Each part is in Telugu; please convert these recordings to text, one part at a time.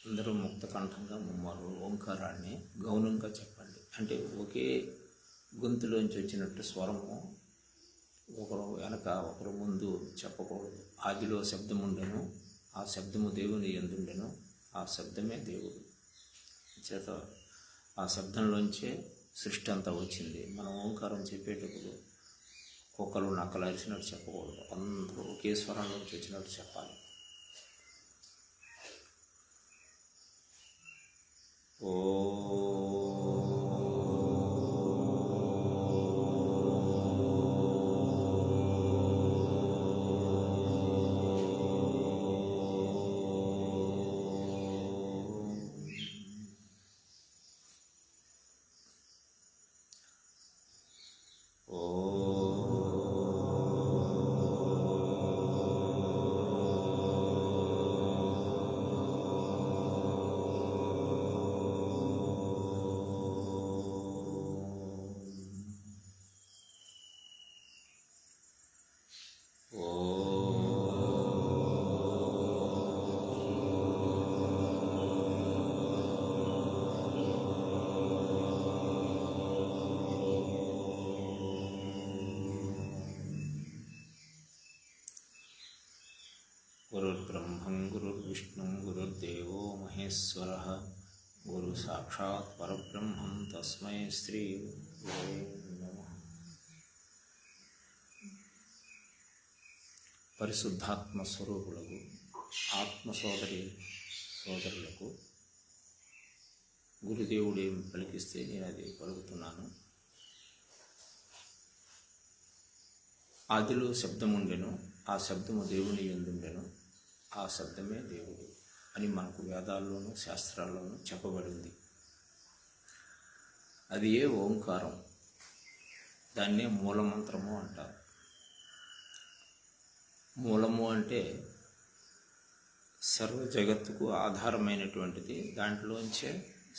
అందరూ ముక్తకంఠంగా ముమ్మారు ఓంకారాన్ని గౌనంగా చెప్పండి. అంటే ఒకే గొంతులోంచి వచ్చినట్టు స్వరము ఒకరు వెనక ఒకరు ముందు చెప్పకూడదు. ఆదిలో శబ్దం ఉండెను, ఆ శబ్దము దేవుని యందుండెను, ఆ శబ్దమే దేవుడు చేత ఆ శబ్దంలోంచే సృష్టి అంతా వచ్చింది. మనం ఓంకారం చెప్పేటప్పుడు కుక్కలు నక్కలు అరిచినట్టు చెప్పకూడదు. అందరూ ఒకే స్వరంలోంచి వచ్చినట్టు చెప్పాలి. ఓ గురుర్బ్రహ్మం గురుర్విష్ణుం గురుర్దేవో మహేశ్వరః గురు సాక్షాత్ పరబ్రహ్మం తస్మై శ్రీ గురవే నమః. పరిశుద్ధాత్మ స్వరూపులకు ఆత్మ సోదరులకు గురుదేవుడు ఏమి పలికిస్తే నేను అది పలుకుతున్నాను. ఆదిలో శబ్దం ఉండెను, ఆ శబ్దము దేవుని యందుండెను, ఆ శబ్దమే దేవుడు అని మనకు వేదాల్లోనూ శాస్త్రాల్లోనూ చెప్పబడింది. అది ఏ ఓంకారం, దాన్నే మూలమంత్రము అంటారు. మూలము అంటే సర్వ జగత్తుకు ఆధారమైనటువంటిది, దాంట్లోంచే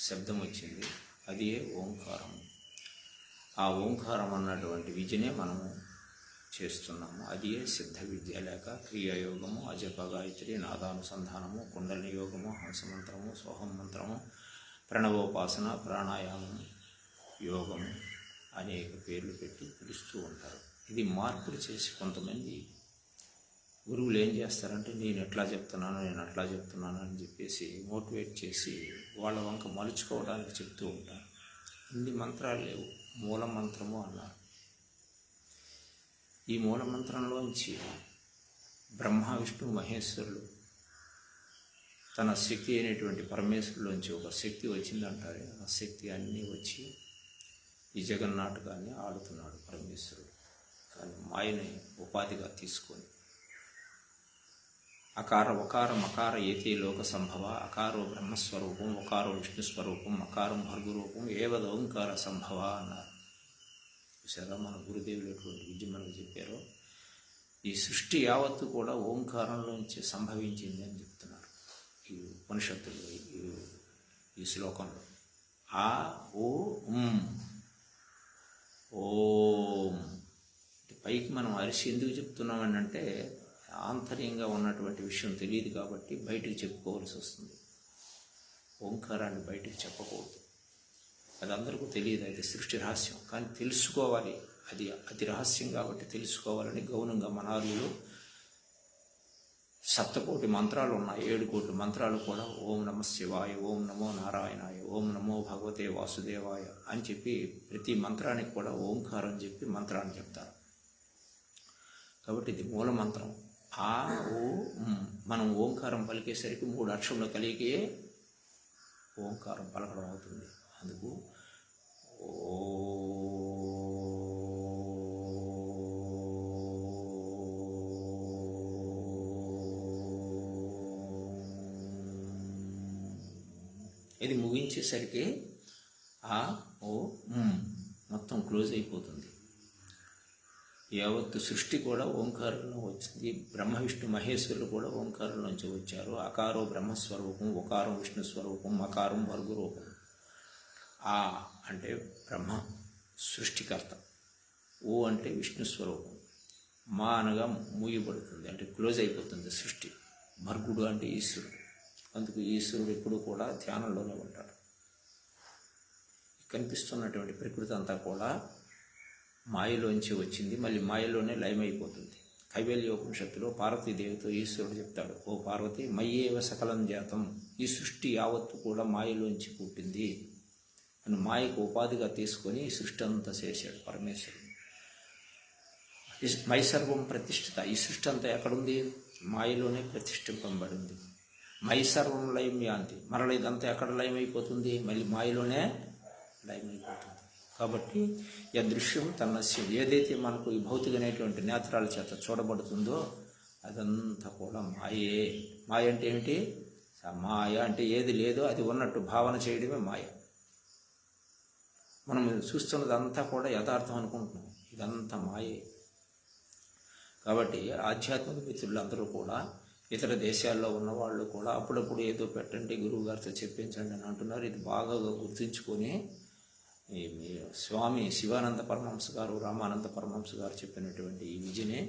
శబ్దం వచ్చింది, అది ఏ ఓంకారం. ఆ ఓంకారం అన్నటువంటి విద్యనే మనము చేస్తున్నాము. అది ఏ సిద్ధ విద్య లేక క్రియాయోగము, అజప గాయత్రి, నాదానుసంధానము, కుండలిని యోగము, హంసమంత్రము, సోహం మంత్రము, ప్రణవోపాసన, ప్రాణాయామం, యోగము అనేక పేర్లు పెట్టి పిలుస్తూ ఉంటారు. ఇది మార్పులు చేసి కొంతమంది గురువులు ఏం చేస్తారంటే నేను ఎట్లా చెప్తున్నాను నేను అట్లా చెప్తున్నాను అని చెప్పేసి మోటివేట్ చేసి వాళ్ళ వంక మలుచుకోవడానికి చెప్తూ ఉంటారు. ఇన్ని మంత్రాలు లేవు, మూల మంత్రము అన్నారు. ఈ మూలమంత్రంలోంచి బ్రహ్మ విష్ణు మహేశ్వరులు తన శక్తి అయినటువంటి పరమేశ్వరులోంచి ఒక శక్తి వచ్చిందంటారు. ఆ శక్తి అన్నీ వచ్చి ఈ జగన్నాటకాన్ని ఆడుతున్నాడు పరమేశ్వరుడు. కానీ మాయని ఉపాధిగా తీసుకొని అకార ఒకార మకార ఏతే లోక సంభవ, అకారో బ్రహ్మస్వరూపం, ఒకారో విష్ణుస్వరూపం, అకారం భర్గురూపం, ఏవద ఓంకార సంభవ అన్నారు. చూసారా, మన గురుదేవులు ఎటువంటి విద్య మనకు చెప్పారో ఈ సృష్టి యావత్తు కూడా ఓంకారంలోంచి సంభవించింది అని చెప్తున్నారు ఈ ఉపనిషత్తులు. ఈ శ్లోకంలో ఆ ఓ ఓం పైకి మనం అరిసి ఎందుకు చెప్తున్నామని అంటే ఆంతర్యంగా ఉన్నటువంటి విషయం తెలియదు కాబట్టి బయటికి చెప్పుకోవాల్సి వస్తుంది. ఓంకారాన్ని బయటికి చెప్పకూడదు, అది అందరికీ తెలియదు, అది సృష్టి రహస్యం. కానీ తెలుసుకోవాలి, అది అతి రహస్యం కాబట్టి తెలుసుకోవాలని గౌనంగా మనారులు 7,000,000 మంత్రాలు ఉన్నాయి. 7 కోట్ల మంత్రాలు కూడా ఓం నమ శివాయ, ఓం నమో నారాయణాయ, ఓం నమో భగవతే వాసుదేవాయ అని చెప్పి ప్రతి మంత్రానికి కూడా ఓంకారం చెప్పి మంత్రాన్ని చెప్తారు. కాబట్టి ఇది మూల మంత్రం. ఆ ఓ మనం ఓంకారం పలికేసరికి 3 అక్షరముల కలిగే ఓంకారం పలకడం అవుతుంది. అందుకు ఇది ముగించేసరికి ఆ ఓ మొత్తం క్లోజ్ అయిపోతుంది. యావత్తు సృష్టి కూడా ఓంకారంలో వచ్చింది. బ్రహ్మ విష్ణు మహేశ్వరులు కూడా ఓంకారంలోంచి వచ్చారు. అకారో బ్రహ్మస్వరూపం, ఒకారం విష్ణు స్వరూపం, మకారం భర్గురూపం. ఆ అంటే బ్రహ్మ సృష్టికర్త, ఓ అంటే విష్ణు స్వరూపం, మా అనగా మూయబడుతుంది అంటే క్లోజ్ అయిపోతుంది సృష్టి, భర్గుడు అంటే ఈశ్వరుడు. అందుకు ఈశ్వరుడు ఎప్పుడు కూడా ధ్యానంలోనే ఉంటాడు. కనిపిస్తున్నటువంటి ప్రకృతి అంతా కూడా మాయలోంచి వచ్చింది, మళ్ళీ మాయలోనే లయమైపోతుంది. కైవల్యోపనిషత్తులో పార్వతీదేవితో ఈశ్వరుడు చెప్తాడు, ఓ పార్వతి, మయ్యేవ సకలం జాతం, ఈ సృష్టి యావత్తు కూడా మాయలోంచి పుట్టింది అని మాయకు ఉపాధిగా తీసుకొని ఈ సృష్టి అంతా చేశాడు పరమేశ్వరుడు. మై సర్వం ప్రతిష్ఠిత, ఈ సృష్టి అంతా ఎక్కడుంది? మాయలోనే ప్రతిష్ఠింపబడింది. మై సర్వం లయం యాంతి, మరల ఇదంతా ఎక్కడ లయమైపోతుంది? మళ్ళీ మాయలోనే లయమైపోతుంది. కాబట్టి యదృశ్యం తన్నస్యం, ఏదైతే మనకు ఈ భౌతికమైనటువంటి నేత్రాల చేత చూడబడుతుందో అదంతా కూడా మాయే. మాయ అంటే ఏమిటి? మాయ అంటే ఏది లేదో అది ఉన్నట్టు భావన చేయడమే మాయ. మనం చూస్తున్నదంతా కూడా యథార్థం అనుకుంటున్నాం, ఇదంతా మాయే. కాబట్టి ఆధ్యాత్మిక మిత్రులందరూ కూడా, ఇతర దేశాల్లో ఉన్నవాళ్ళు కూడా అప్పుడప్పుడు ఏదో పెట్టండి, గురువు గారితో చెప్పించండి అని అంటున్నారు. ఇది బాగా గుర్తుంచుకొని స్వామి శివానంద పరమహంస గారు, రామానంద పరమహంస గారు చెప్పినటువంటి ఈ విద్యని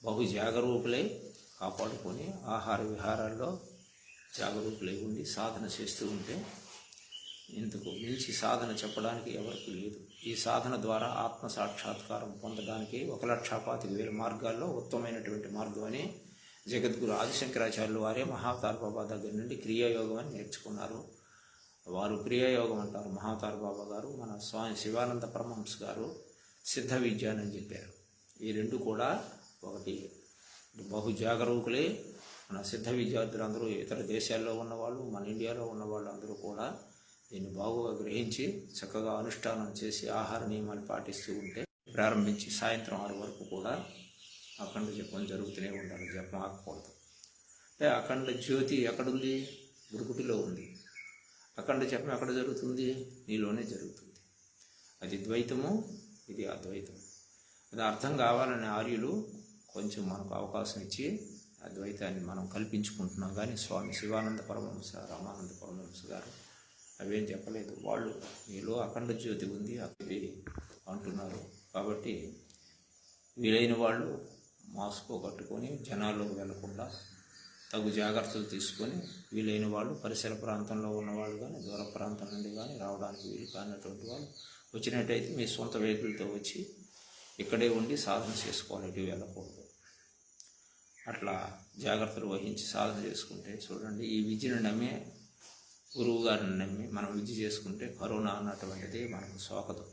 బహు జాగరూకులై కాపాడుకొని ఆహార విహారాల్లో జాగరూకులై ఉండి సాధన చేస్తూ ఉంటే ఇందుకు మించి సాధన చెప్పడానికి ఎవరికి లేదు. ఈ సాధన ద్వారా ఆత్మ సాక్షాత్కారం పొందడానికి 1,25,000 మార్గాల్లో ఉత్తమమైనటువంటి మార్గం అని జగద్గురు ఆదిశంకరాచార్యులు వారే మహావతార్ బాబా దగ్గర నుండి క్రియాయోగం అని నేర్చుకున్నారు. వారు క్రియాయోగం అంటారు మహావతార్ బాబా గారు. మన స్వామి శివానంద పరమహంస గారు సిద్ధ విద్య అని చెప్పారు. ఈ రెండు కూడా ఒకటి. బహు జాగరూకులే మన సిద్ధ విద్యార్థులందరూ, ఇతర దేశాల్లో ఉన్నవాళ్ళు, మన ఇండియాలో ఉన్నవాళ్ళు అందరూ కూడా దీన్ని బాగుగా గ్రహించి చక్కగా అనుష్ఠానం చేసి ఆహార నియమాలు పాటిస్తూ ఉంటే ప్రారంభించి సాయంత్రం 6 వరకు కూడా అఖండ జపం జరుగుతూనే ఉండాలి. జపం ఆగకూడదు. అంటే అఖండ జ్యోతి ఎక్కడుంది? గురుగుటిలో ఉంది. అఖండ జపం ఎక్కడ జరుగుతుంది? నీలోనే జరుగుతుంది. అది ద్వైతము, ఇది అద్వైతం. అది అర్థం కావాలని ఆర్యులు కొంచెం మనకు అవకాశం ఇచ్చి అద్వైతాన్ని మనం కల్పించుకుంటున్నాం. కానీ స్వామి శివానంద పరమహంస, రామానంద పరమహంస గారు అవేం చెప్పలేదు. వాళ్ళు మీలో అఖండ జ్యోతి ఉంది అది అంటున్నారు. కాబట్టి వీలైన వాళ్ళు మాస్క్ కట్టుకొని జనాల్లోకి వెళ్లకుండా తగు జాగ్రత్తలు తీసుకొని, వీలైన వాళ్ళు పరిసర ప్రాంతంలో ఉన్నవాళ్ళు కానీ దూర ప్రాంతం నుండి కానీ రావడానికి వీలు కానటువంటి వాళ్ళు వచ్చినట్టయితే మీ సొంత వెహికల్తో వచ్చి ఇక్కడే ఉండి సాధన చేసుకోవాలి, ఇటు వెళ్ళకూడదు. అట్లా జాగ్రత్తలు వహించి సాధన చేసుకుంటే చూడండి, ఈ విద్యను నమ్మే గురువు గారిని నమ్మి మనం విద్య చేసుకుంటే కరోనా అన్నటువంటిది మనకు సోకదు.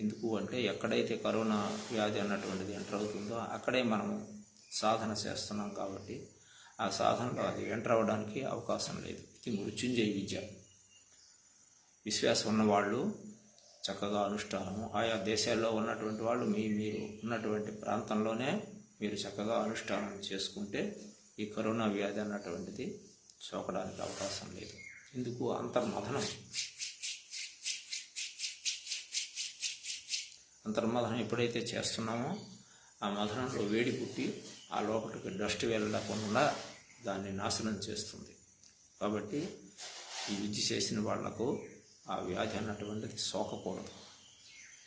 ఎందుకు అంటే ఎక్కడైతే కరోనా వ్యాధి అన్నటువంటిది ఎంటర్ అవుతుందో అక్కడే మనం సాధన చేస్తున్నాం. కాబట్టి ఆ సాధనలో అది ఎంటర్ అవ్వడానికి అవకాశం లేదు. ఇది మృత్యుంజయ విద్య. విశ్వాసం ఉన్నవాళ్ళు చక్కగా అనుష్ఠానము, ఆయా దేశాల్లో ఉన్నటువంటి వాళ్ళు మీరు ఉన్నటువంటి ప్రాంతంలోనే మీరు చక్కగా అనుష్ఠానం చేసుకుంటే ఈ కరోనా వ్యాధి అన్నటువంటిది సోకడానికి అవకాశం లేదు. ఎందుకు? అంతర్మథనం ఎప్పుడైతే చేస్తున్నామో ఆ మథనంలో వేడి పుట్టి ఆ లోపలికి డస్ట్ వెళ్ళకుండా దాన్ని నాశనం చేస్తుంది. కాబట్టి ఈ విద్య చేసిన వాళ్లకు ఆ వ్యాధి అన్నటువంటిది సోకకూడదు.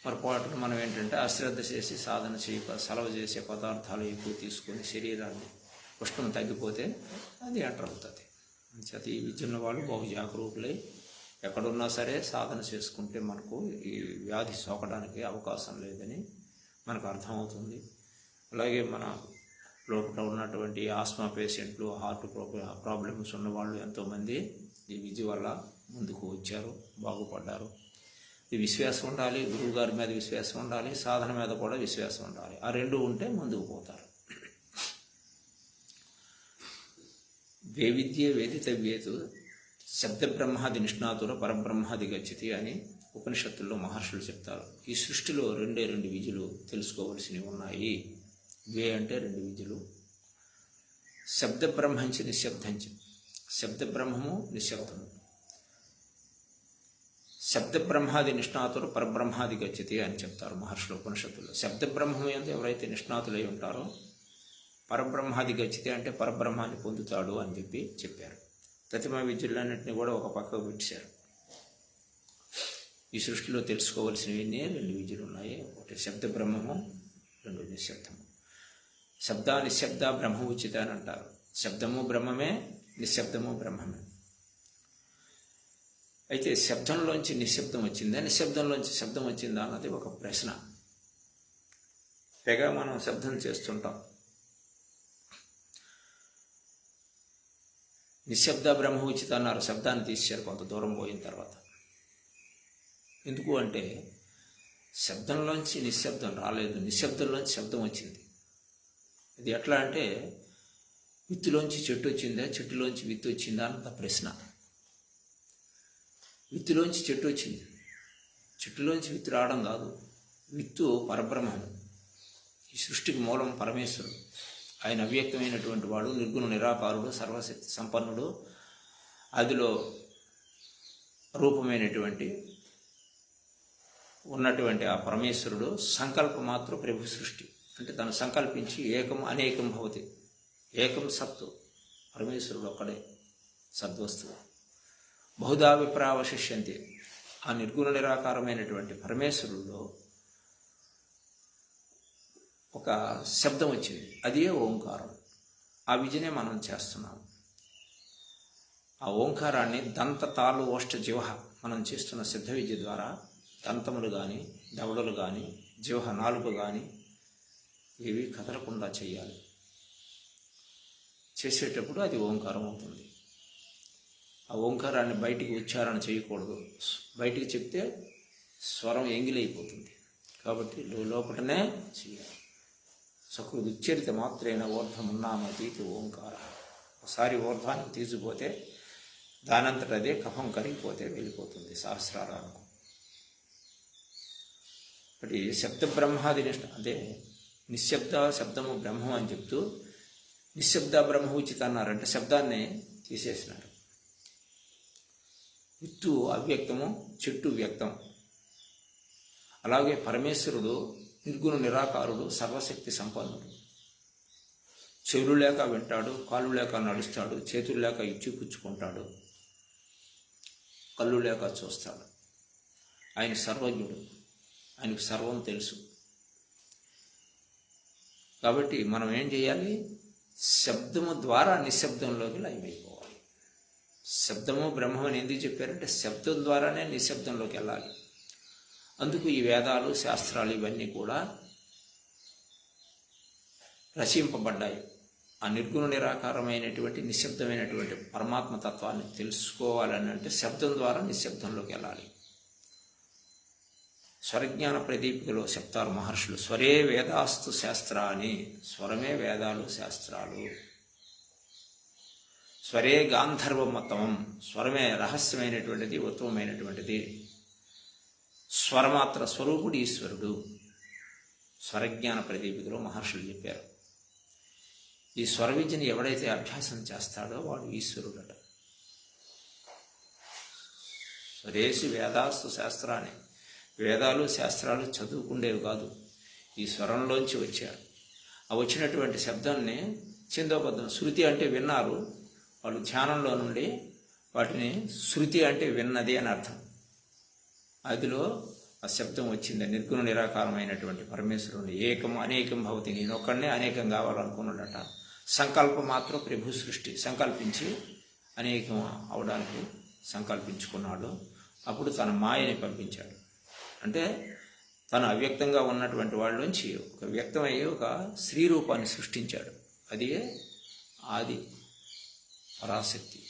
పొరపాటున మనం ఏంటంటే అశ్రద్ధ చేసి సాధన చేయక సెలవు చేసే పదార్థాలు ఎక్కువ తీసుకొని శరీరాన్ని ఉష్ణం తగ్గిపోతే అది ఎంటర్ అవుతుంది. అంచేత ఈ విద్యన్న వాళ్ళు బహు జాగరూకులై ఎక్కడున్నా సరే సాధన చేసుకుంటే మనకు ఈ వ్యాధి సోకడానికి అవకాశం లేదని మనకు అర్థమవుతుంది. అలాగే మన లోపల ఉన్నటువంటి ఆస్మా పేషెంట్లు, హార్ట్ ప్రాబ్లమ్స్ ఉన్నవాళ్ళు ఎంతోమంది ఈ విద్య వల్ల ముందుకు వచ్చారు, బాగుపడ్డారు. ఈ విశ్వాసం ఉండాలి, గురువు గారి మీద విశ్వాసం ఉండాలి, సాధన మీద కూడా విశ్వాసం ఉండాలి. ఆ రెండు ఉంటే ముందుకు పోతారు. వేవిద్య వేదితవ్యేతు శబ్దబ్రహ్మాది నిష్ణాతుర పరబ్రహ్మాది గచ్చతి అని ఉపనిషత్తుల్లో మహర్షులు చెప్తారు. ఈ సృష్టిలో రెండే 2 విద్యలు తెలుసుకోవలసినవి ఉన్నాయి. వే అంటే 2 విద్యలు. శబ్దబ్రహ్మంచి నిశ్శబ్దంచి, శబ్దబ్రహ్మము నిశ్శబ్దము. శబ్దబ్రహ్మాది నిష్ణాతులు పరబ్రహ్మాది గచ్చతి అని చెప్తారు మహర్షులు ఉపనిషత్తుల్లో. శబ్దబ్రహ్మము యందు ఎవరైతే నిష్ణాతులై ఉంటారో పరబ్రహ్మాది గచ్చతి అంటే పరబ్రహ్మాన్ని పొందుతాడు అని చెప్పారు. ప్రతిమ విద్యలన్నింటినీ కూడా ఒక పక్కకు పెట్టారు. ఈ సృష్టిలో తెలుసుకోవలసినవి 2 విద్యలు ఉన్నాయి. ఒకటి శబ్దబ్రహ్మము, 2 నిశ్శబ్దము. శబ్ద నిశ్శబ్ద బ్రహ్మ ఉచిత అని అంటారు. శబ్దము బ్రహ్మమే, నిశ్శబ్దము బ్రహ్మమే. అయితే శబ్దంలోంచి నిశ్శబ్దం వచ్చిందా, నిశ్శబ్దంలోంచి శబ్దం వచ్చిందా అన్నది ఒక ప్రశ్న. తెగ మనం శబ్దం చేస్తుంటాం. నిశ్శబ్ద బ్రహ్మ ఉచిత అన్నారు, శబ్దాన్ని తీసేశారు కొంత దూరం పోయిన తర్వాత. ఎందుకు అంటే శబ్దంలోంచి నిశ్శబ్దం రాలేదు, నిశ్శబ్దంలోంచి శబ్దం వచ్చింది. ఇది ఎట్లా అంటే విత్తులోంచి చెట్టు వచ్చిందా, చెట్టులోంచి విత్తు వచ్చిందా అన్నది ప్రశ్న. విత్తులోంచి చెట్టు వచ్చింది, చెట్టులోంచి విత్తు రావడం కాదు. విత్తు పరబ్రహ్మం, ఈ సృష్టికి మూలం పరమేశ్వరుడు. ఆయన అవ్యక్తమైనటువంటి వాడు, నిర్గుణ నిరాకారుడు, సర్వశక్తి సంపన్నుడు, అదిలో రూపమైనటువంటి ఉన్నటువంటి ఆ పరమేశ్వరుడు సంకల్పమాత్ర ప్రభు సృష్టి. అంటే తను సంకల్పించి ఏకం అనేకం భవతి, ఏకం సత్తు, పరమేశ్వరుడు ఒక్కడే సద్వస్తువు. బహుధా విప్రావశిష్యంతి, ఆ నిర్గుణ నిరాకారమైనటువంటి పరమేశ్వరుడు ఒక శబ్దం వచ్చింది, అదే ఓంకారం. ఆ విజయనే మనం చేస్తున్నాం. ఆ ఓంకారాన్ని దంత తాలు ఓష్ట జివహ మనం చేస్తున్న సిద్ధ విద్య ద్వారా దంతములు కానీ, దవడలు కానీ, జివహ నాలుగు కానీ ఏవి కదలకుండా చేయాలి. చేసేటప్పుడు అది ఓంకారం అవుతుంది. ఆ ఓంకారాన్ని బయటికి ఉచ్చారణ చేయకూడదు, బయటికి చెప్తే స్వరం ఎంగిలైపోతుంది. కాబట్టి లోపటనే చేయాలి. సకృద్ ఉచ్చరిత మాత్రేన ఊర్ధమున్నామతీతి ఓంకార. ఒకసారి ఊర్ధ్వానికి తీసుకుపోతే దానంతట అదే కఫం కరిగిపోతే వెళ్ళిపోతుంది సహస్రారానికి. ఒకటి శబ్ద బ్రహ్మాది అదే నిశ్శబ్ద శబ్దము బ్రహ్మం అని చెప్తూ నిశ్శబ్ద బ్రహ్మ ఉచిత అన్నారంటే శబ్దాన్ని తీసేసినారు. విత్తు అవ్యక్తము, చెట్టు వ్యక్తం. అలాగే పరమేశ్వరుడు నిర్గుణ నిరాకారుడు, సర్వశక్తి సంపన్నుడు. చెవులు లేక వింటాడు, కాళ్ళు లేక నడుస్తాడు, చేతులు లేక ఇచ్చి పుచ్చుకుంటాడు, కళ్ళు లేక చూస్తాడు. ఆయన సర్వజ్ఞుడు, ఆయనకు సర్వం తెలుసు. కాబట్టి మనం ఏం చేయాలి? శబ్దము ద్వారా నిశ్శబ్దంలోకి లయమైపోవాలి. శబ్దము బ్రహ్మం అని ఎందుకు చెప్పారంటే శబ్దం ద్వారానే నిశ్శబ్దంలోకి వెళ్ళాలి. అందుకు ఈ వేదాలు, శాస్త్రాలు ఇవన్నీ కూడా రచింపబడ్డాయి. ఆ నిర్గుణ నిరాకారమైనటువంటి నిశ్శబ్దమైనటువంటి పరమాత్మతత్వాన్ని తెలుసుకోవాలని అంటే శబ్దం ద్వారా నిశ్శబ్దంలోకి వెళ్ళాలి. స్వరజ్ఞాన ప్రదీపికలో చెప్తారు మహర్షులు, స్వరే వేదాస్తు శాస్త్రాన్ని. స్వరమే వేదాలు, శాస్త్రాలు. స్వరే గాంధర్వమతం, స్వరమే రహస్యమైనటువంటిది, ఉత్తమమైనటువంటిది. స్వరమాత్ర స్వరూపుడు ఈశ్వరుడు. స్వరజ్ఞాన ప్రదీపికలో మహర్షులు చెప్పారు. ఈ స్వర విద్యను ఎవడైతే అభ్యాసం చేస్తాడో వాడు ఈశ్వరుడట. స్వరేసి వేదాస్తు శాస్త్రాన్ని. వేదాలు, శాస్త్రాలు చదువుకుండేవి కాదు, ఈ స్వరంలోంచి వచ్చారు. ఆ వచ్చినటువంటి శబ్దాన్ని ఛందోబద్ధం, శృతి అంటే విన్నారు వాళ్ళు, ధ్యానంలో నుండి వాటిని శృతి అంటే విన్నది అని అర్థం. అదిలో ఆ శబ్దం వచ్చింది. నిర్గుణ నిరాకారమైనటువంటి పరమేశ్వరుని ఏకం అనేకం భవతి, నేను ఒక్కడనే అనేకం కావాలనుకున్నాడట. సంకల్పం మాత్రం ప్రభు సృష్టి, సంకల్పించి అనేకం అవడానికి సంకల్పించుకున్నాడు. అప్పుడు తన మాయని పంపించాడు. అంటే తను అవ్యక్తంగా ఉన్నటువంటి వాళ్ళలోంచి ఒక వ్యక్తమయ్యే ఒక స్త్రీ రూపాన్ని సృష్టించాడు. అది ఆది పరాశక్తి.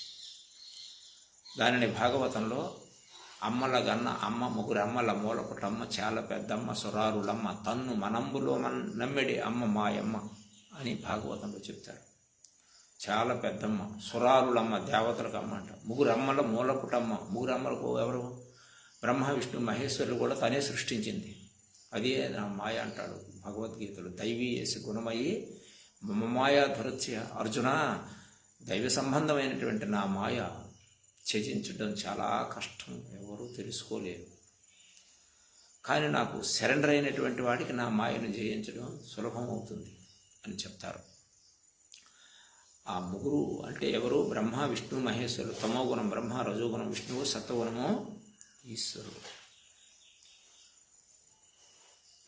దానిని భాగవతంలో అమ్మల గన్న అమ్మ, ముగ్గురు అమ్మల మూలపుటమ్మ, చాలా పెద్దమ్మ, సురారులమ్మ, తన్ను మనంబులో నమ్మెడి అమ్మ మాయమ్మ అని భాగవతంలో చెప్తారు. చాలా పెద్దమ్మ, సురారులమ్మ, దేవతలకు అమ్మ అంట. ముగ్గురు అమ్మల మూలపుటమ్మ. ముగ్గురు అమ్మలకు ఎవరు? బ్రహ్మ, విష్ణు, మహేశ్వరులు కూడా తనే సృష్టించింది. అదే నా మాయ అంటాడు భగవద్గీతలో. దైవీయసి గుణమయ్యి మాయా ధృత్య అర్జున, దైవ సంబంధమైనటువంటి నా మాయ త్యజించడం చాలా కష్టం, ఎవరూ తెలుసుకోలేరు. కానీ నాకు సరెండర్ అయినటువంటి వాడికి నా మాయను జయించడం సులభం అవుతుంది అని చెప్తారు. ఆ ముగ్గురు అంటే ఎవరు? బ్రహ్మ, విష్ణు, మహేశ్వరులు. తమోగుణం బ్రహ్మ, రజోగుణం విష్ణువు, సత్వగుణము ఈశ్వరుడు.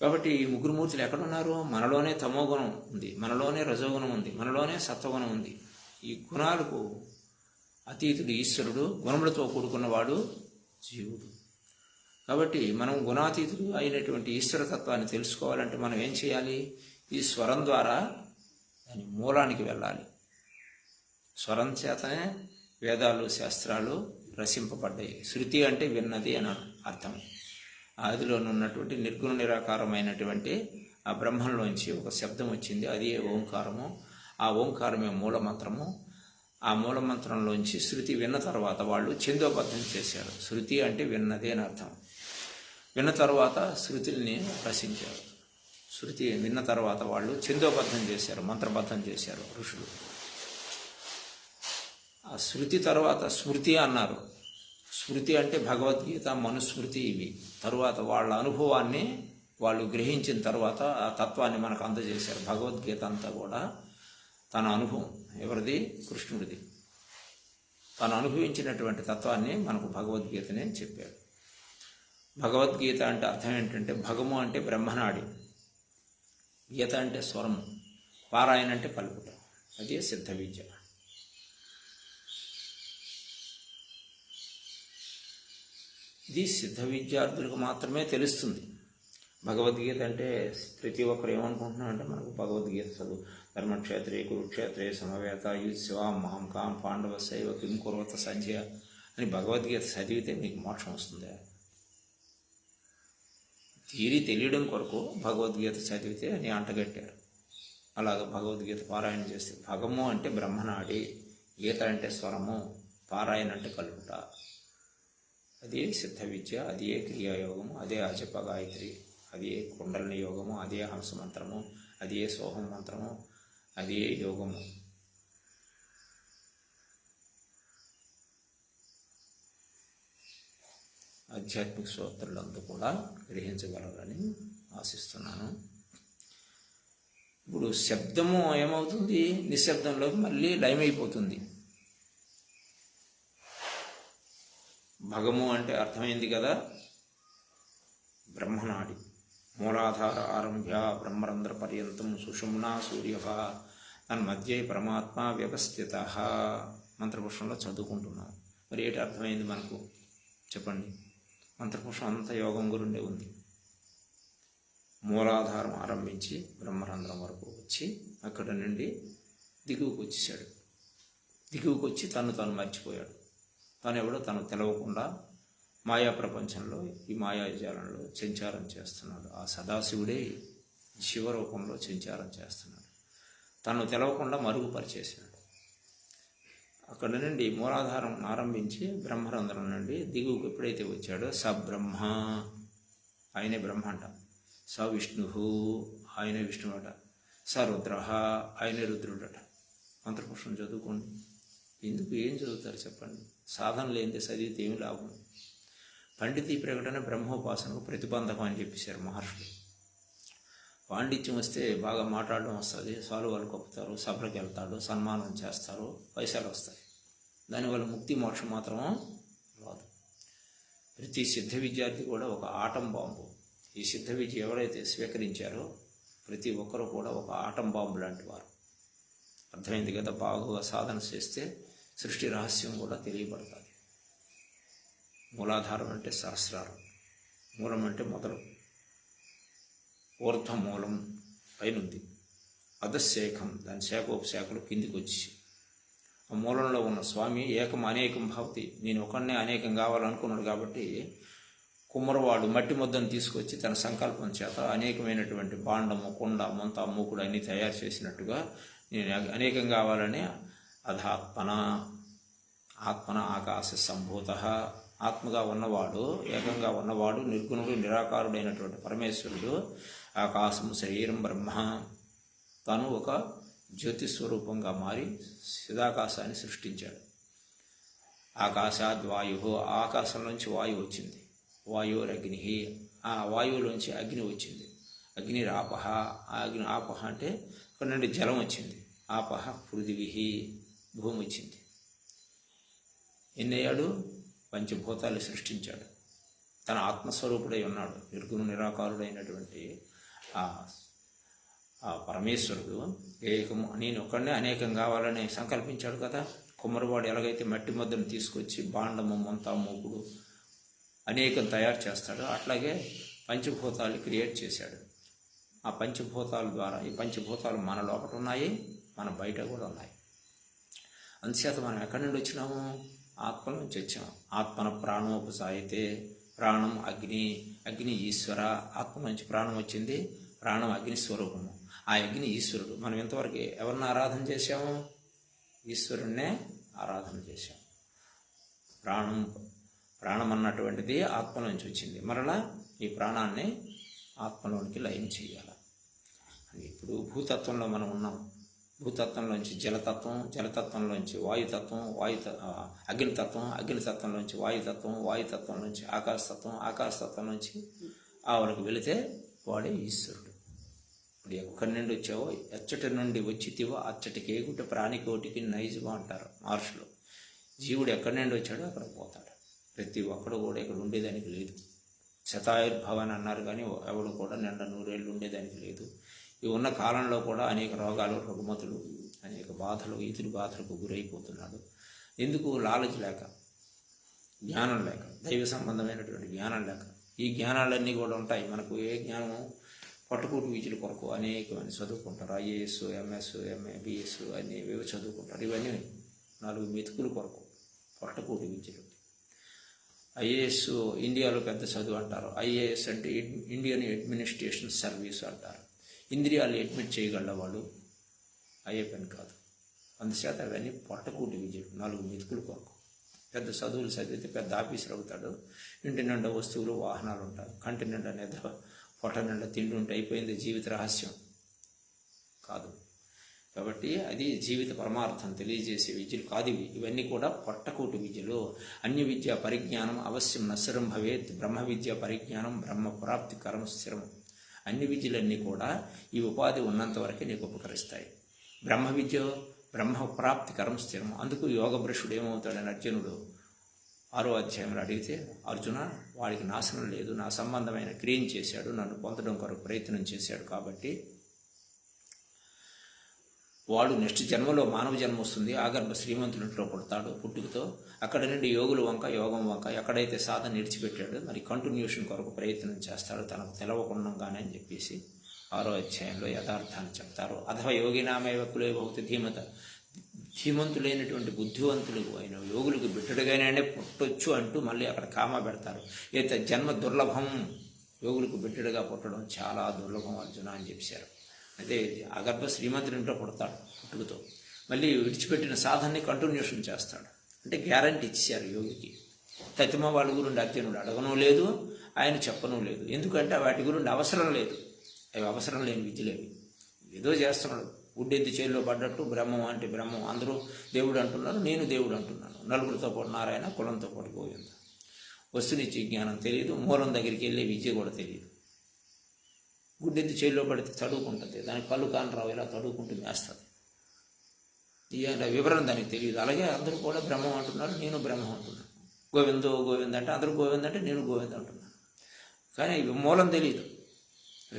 కాబట్టి ఈ ముగ్గురు మూర్తులు ఎక్కడున్నారు? మనలోనే తమోగుణం ఉంది, మనలోనే రజోగుణం ఉంది, మనలోనే సత్వగుణం ఉంది. ఈ గుణాలకు అతీతుడు ఈశ్వరుడు, గుణములతో కూడుకున్నవాడు జీవుడు. కాబట్టి మనం గుణాతీతుడు అయినటువంటి ఈశ్వరతత్వాన్ని తెలుసుకోవాలంటే మనం ఏం చేయాలి? ఈ స్వరం ద్వారా దాని మూలానికి వెళ్ళాలి. స్వరం చేతనే వేదాలు శాస్త్రాలు రచింపబడ్డాయి. శృతి అంటే విన్నది అని అర్థం. ఆదిలోనున్నటువంటి నిర్గుణ నిరాకారమైనటువంటి ఆ బ్రహ్మంలోంచి ఒక శబ్దం వచ్చింది, అది ఓంకారము. ఆ ఓంకారమే మూలమంత్రము. ఆ మూలమంత్రంలోంచి శృతి విన్న తర్వాత వాళ్ళు ఛందోబద్ధం చేశారు. శృతి అంటే విన్నది అని అర్థం. విన్న తర్వాత శృతుల్ని రచించారు. శృతి విన్న తర్వాత వాళ్ళు ఛందోబద్ధం చేశారు, మంత్రబద్ధం చేశారు ఋషులు. ఆ శృతి తర్వాత స్మృతి అన్నారు. స్మృతి అంటే భగవద్గీత, మనుస్మృతి ఇవి. తరువాత వాళ్ళ అనుభవాన్ని వాళ్ళు గ్రహించిన తర్వాత ఆ తత్వాన్ని మనకు అందజేశారు. భగవద్గీత అంతా కూడా తన అనుభవం, ఎవరిది? కృష్ణుడిది. తను అనుభవించినటువంటి తత్వాన్ని మనకు భగవద్గీతనే చెప్పాడు. భగవద్గీత అంటే అర్థం ఏంటంటే, భగము అంటే బ్రహ్మనాడి, గీత అంటే స్వరము, పారాయణ అంటే పలుకుట. అదే సిద్ధ విద్య. ఇది సిద్ధ విద్యార్థులకు మాత్రమే తెలుస్తుంది. భగవద్గీత అంటే ప్రతి ఒక్కరు ఏమనుకుంటున్నారంటే, మనకు భగవద్గీత చదువు, ధర్మక్షేత్రే కురుక్షేత్రే సమవేత యుత్సవాం మహం కాం పాండవ శైవ కిం కుర్వత సంధ్య అని భగవద్గీత చదివితే మీకు మోక్షం వస్తుందా? తీరి తెలియడం కొరకు భగవద్గీత చదివితే అని అంటగట్టారు. అలాగ భగవద్గీత పారాయణ చేస్తే, భగము అంటే బ్రహ్మనాడి, గీత అంటే స్వరము, పారాయణ అంటే కలుపుట. అదే సిద్ధ విద్య, అదే క్రియాయోగము, అదే అజప గాయత్రి, అదే కుండలిని యోగము, అదే హంస మంత్రము, అదే సోహం మంత్రము, అదే యోగము. ఆధ్యాత్మిక స్తోత్రులంతా కూడా గ్రహించగలరని ఆశిస్తున్నాను. ఇప్పుడు శబ్దము ఏమవుతుంది? నిశ్శబ్దంలోకి మళ్ళీ లయమైపోతుంది. భగము అంటే అర్థమైంది కదా, బ్రహ్మనాడి, మూలాధార ఆరంభ్య బ్రహ్మరంధ్ర పర్యంతం సుషుమ్నా సూర్య తన్మధ్యే పరమాత్మ వ్యవస్థిత. మంత్రపుష్పంలో చదువుకుంటున్నాం. మరి ఏంటి అర్థమైంది మనకు చెప్పండి? మంత్రపుష్పం అంతా యోగం గురుండే ఉంది. మూలాధారం ఆరంభించి బ్రహ్మరంధ్రం వరకు వచ్చి అక్కడ నుండి దిగువకు వచ్చేసాడు. దిగువకు వచ్చి తను మర్చిపోయాడు. తాను ఎవడో తను తెలవకుండా మాయా ప్రపంచంలో, ఈ మాయాజాలంలో సంచారం చేస్తున్నాడు. ఆ సదాశివుడే శివరూపంలో సంచారం చేస్తున్నాడు. తను తెలవకుండా మరుగుపరిచేసినాడు. అక్కడ నుండి మూలాధారం ఆరంభించి బ్రహ్మరంధ్రం నుండి దిగువకు ఎప్పుడైతే వచ్చాడో స బ్రహ్మ, ఆయనే బ్రహ్మ అంట. స విష్ణు, ఆయనే విష్ణువు అట. స రుద్ర, ఆయనే రుద్రుడట. మంత్రపుష్పం చదువుకోండి. ఎందుకు ఏం చదువుతారు చెప్పండి? సాధన లేనిదే చదివితే ఏమి లాభం? పండితీ ప్రకటన బ్రహ్మోపాసనకు ప్రతిబంధకం అని చెప్పేశారు మహర్షులు. పాండిత్యం వస్తే బాగా మాట్లాడడం వస్తుంది, సాలువాలు కప్పుతారు, సభలకు వెళ్తాడు, సన్మానం చేస్తారు, పైసలు వస్తాయి. దానివల్ల ముక్తి మోక్షం మాత్రం రాదు. ప్రతి సిద్ధ విద్యార్థి కూడా ఒక ఆటం బాంబు. ఈ సిద్ధ విద్య ఎవరైతే స్వీకరించారో ప్రతి ఒక్కరూ కూడా ఒక ఆటం బాంబు లాంటి వారు. అర్థమైంది కదా? బాగా సాధన చేస్తే సృష్టి రహస్యం కూడా తెలియబడుతుంది. మూలాధారం అంటే సహస్రారం, మూలం అంటే మొదలు, ఊర్ధ్వమూలం పైనుంది, అధశేఖం దాని శాఖోపశాఖలు కిందికి వచ్చి, ఆ మూలంలో ఉన్న స్వామి ఏకం అనేకం భవతి, నేను ఒకరినే అనేకం కావాలనుకున్నాడు. కాబట్టి కుమ్మరవాడు మట్టి ముద్దను తీసుకొచ్చి తన సంకల్పం చేత అనేకమైనటువంటి బాండము, కుండ, ముంత, మూకుడు అన్నీ తయారు చేసినట్టుగా నేను అనేకం కావాలని ఆత్మన ఆకాశ సంభూత, ఆత్మగా ఉన్నవాడు, ఏకంగా ఉన్నవాడు, నిర్గుణుడు నిరాకారుడైనటువంటి పరమేశ్వరుడు, ఆకాశము శరీరం బ్రహ్మ, తను ఒక జ్యోతిస్వరూపంగా మారి చిదాకాశాన్ని సృష్టించాడు. ఆకాశాద్ వాయు, ఆకాశం నుంచి వాయువు వచ్చింది. వాయురగ్ని, ఆ వాయువులోంచి అగ్ని వచ్చింది. అగ్నిరాపహ, ఆ అగ్ని ఆపహ అంటే ఇక్కడ నుండి జలం వచ్చింది. ఆపహ పృథివీ, భూమి వచ్చింది. ఎన్నయ్యాడు? పంచభూతాలు సృష్టించాడు. తన ఆత్మస్వరూపుడై ఉన్నాడు. నిర్గుణ నిరాకారుడైనటువంటి ఆ పరమేశ్వరుడు ఏకము, నేను ఒక్కడనే అనేకం కావాలని సంకల్పించాడు కదా. కుమ్మరివాడు ఎలాగైతే మట్టి ముద్దను తీసుకొచ్చి బాండము, ముంత, మూకుడు అనేకం తయారు చేస్తాడు. అట్లాగే పంచభూతాలు క్రియేట్ చేశాడు. ఆ పంచభూతాల ద్వారా ఈ పంచభూతాలు మన లోపల ఉన్నాయి, మన బయట కూడా ఉన్నాయి. అందుచేత మనం ఎక్కడి నుండి వచ్చినాము? ఆత్మ నుంచి వచ్చాము. ఆత్మన ప్రాణోపసాయితే, ప్రాణం అగ్ని, అగ్ని ఈశ్వర. ఆత్మ నుంచి ప్రాణం వచ్చింది, ప్రాణం అగ్ని స్వరూపము. ఆ అగ్ని ఈశ్వరుడు. మనం ఇంతవరకు ఎవరిని ఆరాధన చేశాము? ఈశ్వరుణ్ణే ఆరాధన చేశాము. ప్రాణం అన్నటువంటిది ఆత్మ నుంచి వచ్చింది. మరలా ఈ ప్రాణాన్ని ఆత్మలోనికి లయం చేయాలి. ఇప్పుడు భూతత్వంలో మనం ఉన్నాం. భూతత్వంలోంచి జలతత్వం, జలతత్వంలోంచి వాయుతత్వం, అగ్నితత్వం, అగ్నితత్వంలోంచి వాయుతత్వం, వాయుతత్వంలోంచి ఆకాశతత్వం, ఆకాశతత్వంలోంచి ఆవరకు వెళితే వాడే ఈశ్వరుడు. ఇప్పుడు ఎక్కడి నుండి వచ్చావో, ఎచ్చటి నుండి వచ్చితివో అచ్చటికి ఏగుట ప్రాణికోటికి నైజుగా అంటారు మహర్షులు. జీవుడు ఎక్కడి నుండి వచ్చాడో అక్కడ పోతాడు. ప్రతి ఒక్కడు కూడా ఇక్కడ ఉండేదానికి లేదు. శతాయుర్భవన్ అన్నారు, కానీ ఎవడు కూడా నిండా 100 ఏళ్ళు ఉండేదానికి లేదు. ఈ ఉన్న కాలంలో కూడా అనేక రోగాలు, రుగ్మతులు, అనేక బాధలు, ఈతుడి బాధలకు గురైపోతున్నాడు. ఎందుకు? లాలచి లేక, జ్ఞానం లేక, దైవ సంబంధమైనటువంటి జ్ఞానం లేక. ఈ జ్ఞానాలన్నీ కూడా ఉంటాయి. మనకు ఏ జ్ఞానము? పట్టుకూటి విద్యల కొరకు అనేకమంది చదువుకుంటారు. ఐఏఎస్, ఎంఎస్, ఎంఏ, బిఎస్ అనేవి చదువుకుంటారు. ఇవన్నీ 4 మెతుకుల కొరకు పట్టుకూటి విద్యలు. ఐఏఎస్ ఇండియాలో పెద్ద చదువు అంటారు. ఐఏఎస్ అంటే ఇండియన్ అడ్మినిస్ట్రేషన్ సర్వీస్ అంటారు. ఇంద్రియాలు అడ్మిట్ చేయగల వాడు అయ్యే పని కాదు. అందుచేత అవన్నీ పొట్టకూటి విద్యలు, 4 మెతుకుల కొరకు. పెద్ద చదువులు చదివితే పెద్ద ఆఫీసర్ అవుతాడు. ఇంటి నిండా వస్తువులు, వాహనాలు ఉంటాయి. కంటి నిండా నిద్ర, పొట్ట నిండా తిండి ఉంటే అయిపోయింది జీవిత రహస్యం కాదు. కాబట్టి అది జీవిత పరమార్థం తెలియజేసే విద్యలు కాదు ఇవి. ఇవన్నీ కూడా పొట్టకూటి విద్యలు. అన్య విద్యా పరిజ్ఞానం అవశ్యం నశ్వరం భవేత్, బ్రహ్మ విద్యా పరిజ్ఞానం బ్రహ్మ ప్రాప్తికరం స్థిరం. అన్ని విద్యలన్నీ కూడా ఈ ఉపాధి ఉన్నంత వరకే నీకు ఉపకరిస్తాయి. బ్రహ్మ విద్య బ్రహ్మ ప్రాప్తికరం స్థిరం. అందుకు యోగ భ్రష్టుడు ఏమవుతాడని అర్జునుడు 6వ అధ్యాయంలో అడిగితే, అర్జున, వాడికి నాశనం లేదు, నా సంబంధమైన క్రియను చేశాడు, నన్ను పొందడం కొరకు ప్రయత్నం చేశాడు, కాబట్టి వాడు నెక్స్ట్ జన్మలో మానవ జన్మ వస్తుంది, ఆగర్భ శ్రీమంతునింట్లో పుడతాడు. పుట్టుకతో అక్కడ నుండి యోగుల వంక, యోగం వంక ఎక్కడైతే సాధన నిడిచిపెట్టాడో మరి కంటిన్యూషన్ కొరకు ప్రయత్నం చేస్తాడు, తనకు తెలవకుండానే అని చెప్పేసి 6వ అధ్యాయంలో యథార్థాన్ని చెప్తారు. అథవా యోగినామేవ కులే భవతి ధీమత. ధీమంతులైనటువంటి బుద్ధివంతులు అయిన యోగులకు బిడ్డడుగానే పుట్టొచ్చు అంటూ మళ్ళీ అక్కడ కామా పెడతారు. అయితే జన్మ దుర్లభం, యోగులకు బిడ్డడుగా పుట్టడం చాలా దుర్లభం అర్జున అని చెప్పారు. అదే అగర్భ శ్రీమంతునింట్లో పుడతాడు పుట్టుకతో. మళ్ళీ విడిచిపెట్టిన సాధనని కంటిన్యూషన్ చేస్తాడు. అంటే గ్యారంటీ ఇచ్చారు యోగికి. తతిమ వాళ్ళ గురించి అర్జునుడు అడగను లేదు, ఆయన చెప్పను లేదు. ఎందుకంటే వాటి గురించి అవసరం లేదు. అవి అవసరం లేని విద్యలేవి. ఏదో చేస్తున్నాడు. గుడ్డెద్ది చేతిలో పడ్డట్టు బ్రహ్మం అంటే బ్రహ్మం. అందరూ దేవుడు అంటున్నారు, నేను దేవుడు అంటున్నాను. నలుగురితో పాటు నారాయణ, కులంతో పాటు గోవింద. వస్తునిచ్చే జ్ఞానం తెలియదు, మూలం దగ్గరికి వెళ్ళే విద్య కూడా తెలియదు. గుడ్డెద్ది చేతిలో పడితే తడుకుంటుంది, దానికి కళ్ళు కాని రావు, ఇలా తడుకుంటూ వేస్తుంది. వివరణ దానికి తెలియదు. అలాగే అందరూ కూడా బ్రహ్మం అంటున్నారు, నేను బ్రహ్మం అంటున్నాను. గోవిందో గోవింద అంటే అందరూ గోవింద అంటే నేను గోవింద అంటున్నాను. కానీ మూలం తెలియదు.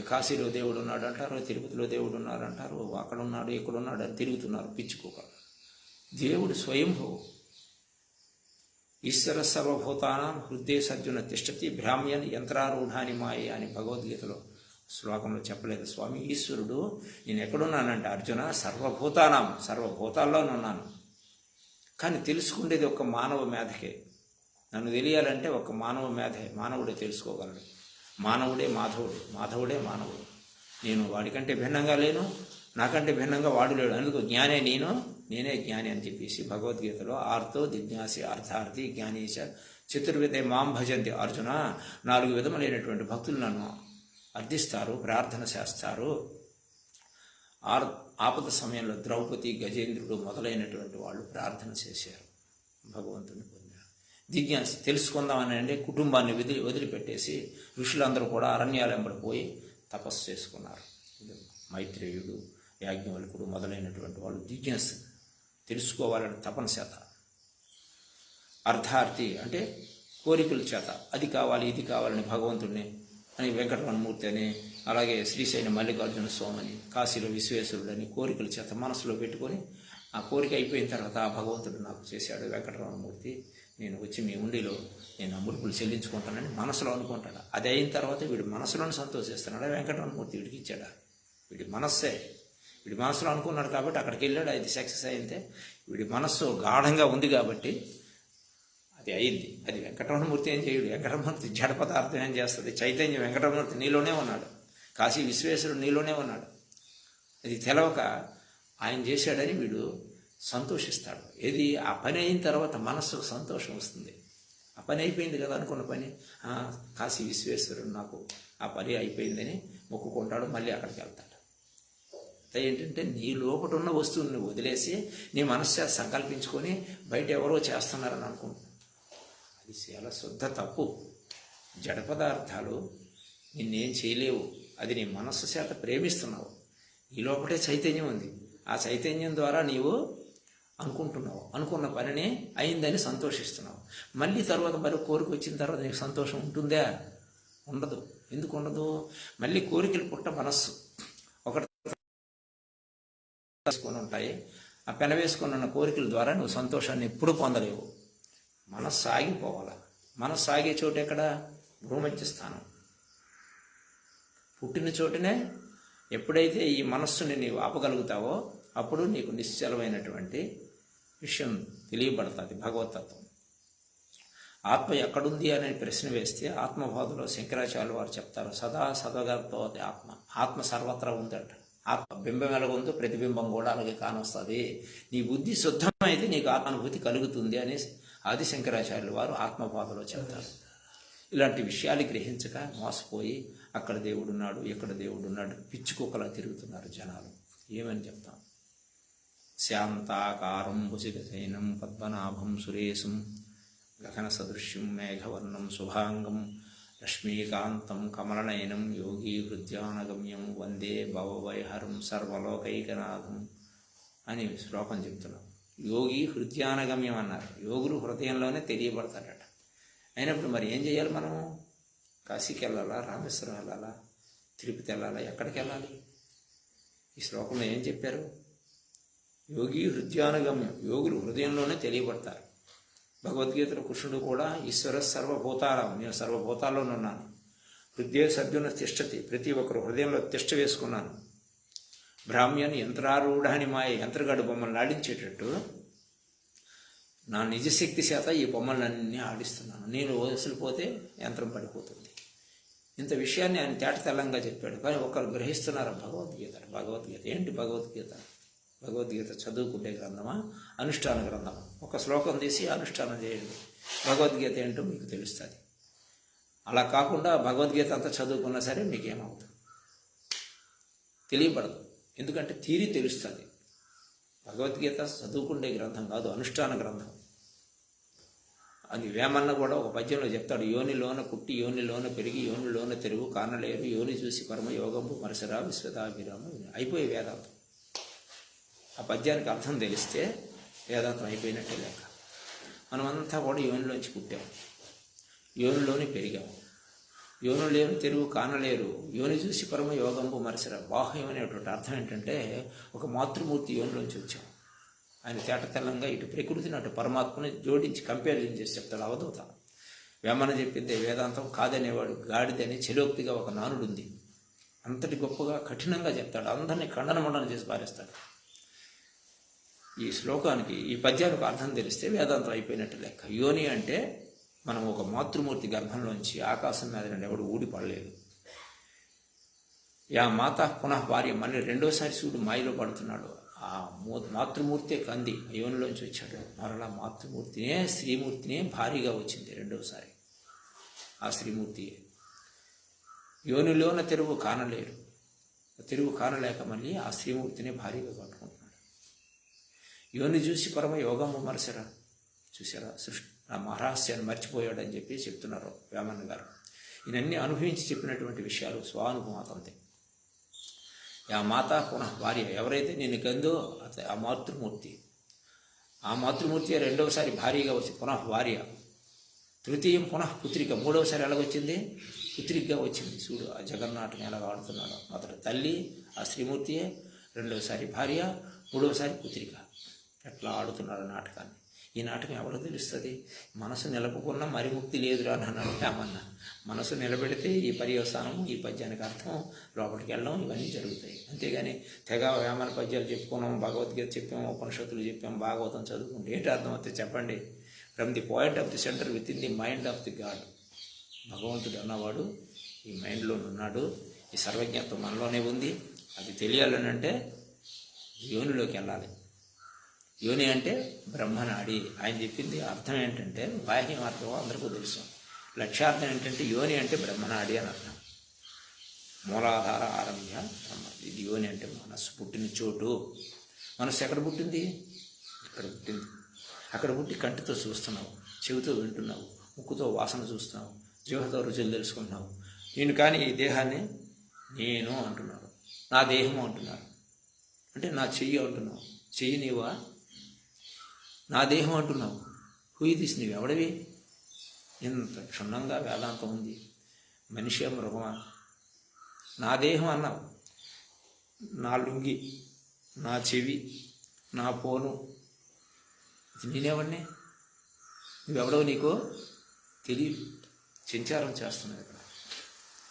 కాశీలో దేవుడు ఉన్నాడు అంటారు, తిరుపతిలో దేవుడు ఉన్నారు అంటారు, అక్కడ ఉన్నాడు ఇక్కడ ఉన్నాడు అని తిరుగుతున్నారు పిచ్చుకోక. దేవుడు స్వయంభూ. ఈశ్వర సర్వభూతానాం హృదయ సర్జున తిష్టతి భ్రామ్యన్ యంత్రారూఢాని మాయ అని భగవద్గీతలో శ్లోకంలో చెప్పలేదు స్వామి. ఈశ్వరుడు నేను ఎక్కడున్నానంటే అర్జున సర్వభూతానాం, సర్వభూతాల్లోనే ఉన్నాను. కానీ తెలుసుకునేది ఒక మానవ మేధకే. నన్ను తెలియాలంటే ఒక మానవ మేధే, మానవుడే తెలుసుకోగలడు. మానవుడే మాధవుడు, మాధవుడే మానవుడు. నేను వాడికంటే భిన్నంగా లేను, నాకంటే భిన్నంగా వాడు లేడు. అందుకు జ్ఞానే నేను, నేనే జ్ఞాని అని చెప్పేసి భగవద్గీతలో ఆర్తో జిజ్ఞాసి అర్థార్థి జ్ఞానీశ చతుర్విధే మాం భజంతి. అర్జున 4 విధములైనటువంటి భక్తులు నన్ను అర్థిస్తారు, ప్రార్థన చేస్తారు. ఆపద సమయంలో ద్రౌపది, గజేంద్రుడు మొదలైనటువంటి వాళ్ళు ప్రార్థన చేశారు, భగవంతుని పొందారు. జిజ్ఞాసి తెలుసుకుందామని అంటే కుటుంబాన్ని వదిలిపెట్టేసి ఋషులందరూ కూడా అరణ్యాలెంబడిపోయి తపస్సు చేసుకున్నారు. మైత్రేయుడు, యాజ్ఞవల్కుడు మొదలైనటువంటి వాళ్ళు జిజ్ఞాస తెలుసుకోవాలని తపన చేత. అర్థార్థి అంటే కోరికల చేత, అది కావాలి ఇది కావాలని భగవంతుడిని అని, వెంకటరమణమూర్తి అని, అలాగే శ్రీశైలం మల్లికార్జున స్వామి అని, కాశీలో విశ్వేశ్వరుడు అని కోరికల చేత మనసులో పెట్టుకొని ఆ కోరిక అయిపోయిన తర్వాత ఆ భగవంతుడు నాకు చేశాడు వెంకటరమణమూర్తి, నేను వచ్చి మీ ఉండిలో నేను ముడుపులు చెల్లించుకుంటానని మనసులో అనుకుంటాడు. అది అయిన తర్వాత వీడి మనసులోనే సంతోషిస్తున్నాడు. వెంకటరమణమూర్తి వీడికి ఇచ్చాడా? వీడి మనస్సే, వీడి మనసులో అనుకున్నాడు కాబట్టి అక్కడికి వెళ్ళాడు. అది సక్సెస్ అయిందే. వీడి మనస్సు గాఢంగా ఉంది కాబట్టి అది అయింది. అది వెంకటరమణమూర్తి ఏం చేయడు. వెంకటరమణమూర్తి జడ పదార్థం ఏం చేస్తుంది? చైతన్యం వెంకటరమణమూర్తి నీలోనే ఉన్నాడు. కాశీ విశ్వేశ్వరుడు నీలోనే ఉన్నాడు. అది తెలవక ఆయన చేశాడని వీడు సంతోషిస్తాడు. ఏది ఆ పని అయిన తర్వాత మనస్సుకు సంతోషం వస్తుంది. ఆ పని అయిపోయింది కదా అనుకున్న పని, కాశీ విశ్వేశ్వరుడు నాకు ఆ పని అయిపోయిందని మొక్కుకుంటాడు. మళ్ళీ అక్కడికి వెళ్తాడు. ఏంటంటే నీ లోపల ఉన్న వస్తువుని వదిలేసి నీ మనస్సు సంకల్పించుకొని బయట ఎవరో చేస్తున్నారని అనుకుంటున్నావు. అది చాలా శుద్ధ తప్పు. జడ పదార్థాలు నిన్నేం చేయలేవు. అది నీ మనస్సు చేత ప్రేమిస్తున్నావు. ఈ లోపలే చైతన్యం ఉంది. ఆ చైతన్యం ద్వారా నీవు అనుకుంటున్నావు. అనుకున్న పనిని అయిందని సంతోషిస్తున్నావు. మళ్ళీ తర్వాత మరి కోరిక వచ్చిన తర్వాత నీకు సంతోషం ఉంటుందా? ఉండదు. ఎందుకు ఉండదు? మళ్ళీ కోరికలు పుట్ట మనస్సు ఒకటి వేసుకొని ఉంటాయి. ఆ పెన వేసుకొని ఉన్న కోరికల ద్వారా నువ్వు సంతోషాన్ని ఎప్పుడు పొందలేవు. మనస్సు ఆగిపోవాలి. మనస్సు ఆగే చోటు ఎక్కడ? భూమధ్య స్థానం. పుట్టిన చోటునే ఎప్పుడైతే ఈ మనస్సుని నీవు ఆపగలుగుతావో అప్పుడు నీకు నిశ్చలమైనటువంటి విషయం తెలియబడుతుంది. భగవతత్వం. ఆత్మ ఎక్కడుంది అనే ప్రశ్న వేస్తే ఆత్మబోధలో శంకరాచార్యులు వారు చెప్తారు, సదా సదగతో ఆత్మ. ఆత్మ సర్వత్రా ఉందంట. ఆత్మ బింబం ఎలాగుందో ప్రతిబింబం కూడా అలాగే కానొస్తుంది. నీ బుద్ధి శుద్ధమైతే నీకు ఆత్మానుభూతి కలుగుతుంది అని ఆది శంకరాచార్యులు వారు ఆత్మబోధలో చెప్తారు. ఇలాంటి విషయాలు గ్రహించక మోసపోయి అక్కడ దేవుడున్నాడు, ఇక్కడ దేవుడున్నాడు పిచ్చి కుక్కలా తిరుగుతున్నారు జనాలు. ఏమని చెప్తాం? శాంతాకారం భుజగశయనం పద్మనాభం సురేశం గగన సదృశ్యం మేఘవర్ణం శుభాంగం లక్ష్మీకాంతం కమలనయనం యోగి హృద్యానగమ్యం వందే భవవైహరం సర్వలోకైకనాథం అని శ్లోకం చెప్తున్నాం. యోగి హృద్యానగమ్యం అన్నారు. యోగులు హృదయంలోనే తెలియబడతాడట. అయినప్పుడు మరి ఏం చేయాలి? మనం కాశీకి వెళ్ళాలా, రామేశ్వరం వెళ్ళాలా, తిరుపతి వెళ్ళాలా, ఎక్కడికి వెళ్ళాలి? ఈ శ్లోకంలో ఏం చెప్పారు? యోగి హృదయానుగమ్యం. యోగులు హృదయంలోనే తెలియబడతారు. భగవద్గీతలో కృష్ణుడు కూడా ఈశ్వర సర్వభూతాలం, నేను సర్వభూతాల్లోనే ఉన్నాను. హృదయ సర్జున తిష్టతి, ప్రతి ఒక్కరు హృదయంలో తిష్ట వేసుకున్నాను. బ్రాహ్మ్యాన్ని యంత్రారూఢాని మాయ, యంత్రగాడు బొమ్మల్ని ఆడించేటట్టు నా నిజశక్తి చేత ఈ బొమ్మలన్నీ ఆడిస్తున్నాను. నేను వదిలిపోతే యంత్రం పడిపోతుంది. ఇంత విషయాన్ని ఆయన తేటతెల్లంగా చెప్పాడు. కానీ ఒకరు గ్రహిస్తున్నారు భగవద్గీత ఏంటి? భగవద్గీత చదువుకునే గ్రంథమా, అనుష్ఠాన గ్రంథమా? ఒక శ్లోకం తీసి అనుష్ఠానం చేయండి, భగవద్గీత ఏంటో మీకు తెలుస్తుంది. అలా కాకుండా భగవద్గీత అంతా చదువుకున్నా సరే మీకేమవుతుంది? తెలియబడదు. ఎందుకంటే తీరి తెలుస్తుంది. భగవద్గీత చదువుకునే గ్రంథం కాదు, అనుష్ఠాన గ్రంథం. అది వేమన్న కూడా ఒక పద్యంలో చెప్తాడు, యోనిలోన పుట్టి యోనిలోన పెరిగి యోనిలోన తెరుగు కానలేరు యోని చూసి పరమ యోగంపు మరసరా విశ్వతాభిరామ. అయిపోయి వేదాంతం. ఆ పద్యానికి అర్థం తెలిస్తే వేదాంతం అయిపోయినట్టే లెక్క. మనమంతా కూడా యోనిలోంచి పుట్టాము, యోనిలోని పెరిగాము. యోనులేని తెరువు కానలేరు యోని చూసి పరమ యోగంపు మరసరా. బాహ్యం అనేటువంటి అర్థం ఏంటంటే ఒక మాతృమూర్తి యోనిలోంచి వచ్చాం. ఆయన తేటతెల్లంగా ఇటు ప్రకృతిని అటు పరమాత్మని జోడించి కంపారిజన్ చేసి చెప్తాడు అవధూత. వేమన చెప్పిందే వేదాంతం కాదనేవాడు గాడిదని చెలోక్తిగా ఒక నానుడు ఉంది. అంతటి గొప్పగా కఠినంగా చెప్తాడు. అందరినీ ఖండనమండన చేసి పారేస్తాడు. ఈ శ్లోకానికి, ఈ పద్యానికి అర్థం తెలిస్తే వేదాంతం అయిపోయినట్టు లెక్క. యోని అంటే మనం ఒక మాతృమూర్తి గర్భంలోంచి ఆకాశం మీద నుండి ఎవడు ఊడిపడలేదు. యా మాత పునః భార్య, మళ్ళీ రెండోసారి శివుడు మాయలో పడుతున్నాడు. ఆ మాతృమూర్తే కంది యోనిలోంచి వచ్చాడు. మరలా మాతృమూర్తినే శ్రీమూర్తినే భారీగా వచ్చింది రెండోసారి. ఆ శ్రీమూర్తి యోనిలోన తెరువు కానలేరు, తెరువు కానలేక మళ్ళీ ఆ శ్రీమూర్తినే భారీగా పట్టుకుంటున్నాడు. యోని చూసి పరమ యోగము మరసరా. చూసారా, సృష్టి ఆ మహారహస్యాన్ని మర్చిపోయాడని చెప్పి చెప్తున్నారు వేమన్న గారు. ఈయనన్నీ అనుభవించి చెప్పినటువంటి విషయాలు స్వానుభూతంతే. ఆ మాత పునః భార్య, ఎవరైతే నేను కందో ఆ మాతృమూర్తి, ఆ మాతృమూర్తి రెండవసారి భార్యగా వచ్చి పునః భార్య, తృతీయం పునః పుత్రిక, మూడవసారి ఎలాగొచ్చింది? పుత్రికగా వచ్చింది. చూడు ఆ జగన్నాటకం ఎలాగ ఆడుతున్నాడు. మొదట తల్లి ఆ శ్రీమూర్తియే, రెండవసారి భార్య, మూడవసారి పుత్రిక. ఎట్లా ఆడుతున్నారు నాటకాన్ని. ఈ నాటకం ఎవరో తెలుస్తుంది? మనసు నిలపకున్నా మరి ముక్తి లేదురా అని అన్నాడు వేమన్న. మనసు నిలబెడితే ఈ పర్యవసానము, ఈ పద్యానికి అర్థం, లోపలికి వెళ్ళడం ఇవన్నీ జరుగుతాయి. అంతేగాని తెగ వేమన పద్యాలు చెప్పుకున్నాం, భగవద్గీత చెప్పాము, ఉపనిషత్తులు చెప్పాము, భాగవతం చదువుకుంటే ఏంటి అర్థం అవుతుంది చెప్పండి? From the point of the centre with in the mind of the God. భగవంతుడు అన్నవాడు ఈ మైండ్లో ఉన్నాడు. ఈ సర్వజ్ఞత్వం మనలోనే ఉంది. అది తెలియాలని అంటే యోనిలోకి వెళ్ళాలి. యోని అంటే బ్రహ్మనాడి. ఆయన చెప్పింది అర్థం ఏంటంటే బాహ్యం అర్థం అందరికీ తెలుసు. లక్ష్యార్థం ఏంటంటే యోని అంటే బ్రహ్మనాడి అని అర్థం. మూలాధార ఆరంభ్య బ్రహ్మ. ఇది యోని అంటే మనస్సు పుట్టిన చోటు. మనస్సు ఎక్కడ పుట్టింది? ఇక్కడ పుట్టింది. అక్కడ పుట్టి కంటితో చూస్తున్నావు, చెవితో వింటున్నావు, ముక్కుతో వాసన చూస్తున్నావు, జీవతో రుచులు తెలుసుకుంటున్నావు. నేను కానీ ఈ దేహాన్ని నేను అంటున్నాను, నా దేహము అంటున్నాను. అంటే నా చెయ్యి అంటున్నావు. చెయ్యి నీవా? నా దేహం అంటున్నావు. హుయి తీసి నీవు ఎవడవి? ఇంత క్షుణ్ణంగా వేదాంతం ఉంది. మనిషి మృగమా? నా దేహం అన్నావు. నా లుంగి, నా చెవి, నా పోను, నేనెవడిని? నువ్వెవడవు నీకో తెలియదు. సంచారం చేస్తున్నావు ఇక్కడ.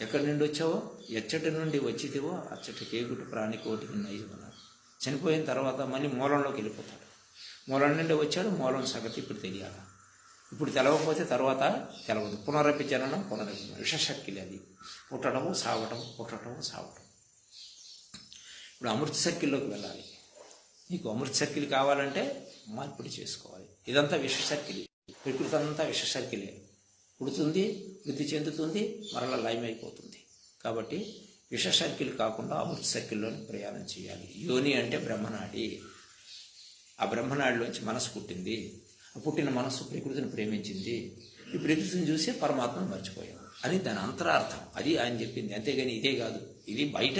ఎక్కడి నుండి వచ్చావో, ఎచ్చటి నుండి వచ్చితేవో అచ్చటి కేకుటి ప్రాణికోటికి నైజమన్నారు. చనిపోయిన తర్వాత మళ్ళీ మూలంలోకి వెళ్ళిపోతాడు. మూలం నుండి వచ్చాడు, మూలం సంగతి ఇప్పుడు తెలియాలి. ఇప్పుడు తెలవకపోతే తర్వాత తెలవదు. పునరపి జననం, పునరపి విషశక్తిలు. అది పుట్టడము సావటం, పుట్టడము సావటం. ఇప్పుడు అమృత సర్కిల్లోకి వెళ్ళాలి. నీకు అమృత సర్కిల్ కావాలంటే మార్పిడి చేసుకోవాలి. ఇదంతా విష సర్కిల్. ప్రకృతి అంతా విష సర్కిలే. పుడుతుంది, వృద్ధి చెందుతుంది, మరలా లయమైపోతుంది. కాబట్టి విష సర్కిల్ కాకుండా అమృత సర్కిల్లోని ప్రయాణం చేయాలి. యోని అంటే బ్రహ్మనాడి. ఆ బ్రహ్మనాడిలోంచి మనసు పుట్టింది. ఆ పుట్టిన మనస్సు ప్రకృతిని ప్రేమించింది. ఈ ప్రకృతిని చూసి పరమాత్మను మర్చిపోయాం అని దాని అంతరార్థం. అది ఆయన చెప్పింది. అంతేగాని ఇదే కాదు. ఇది బయట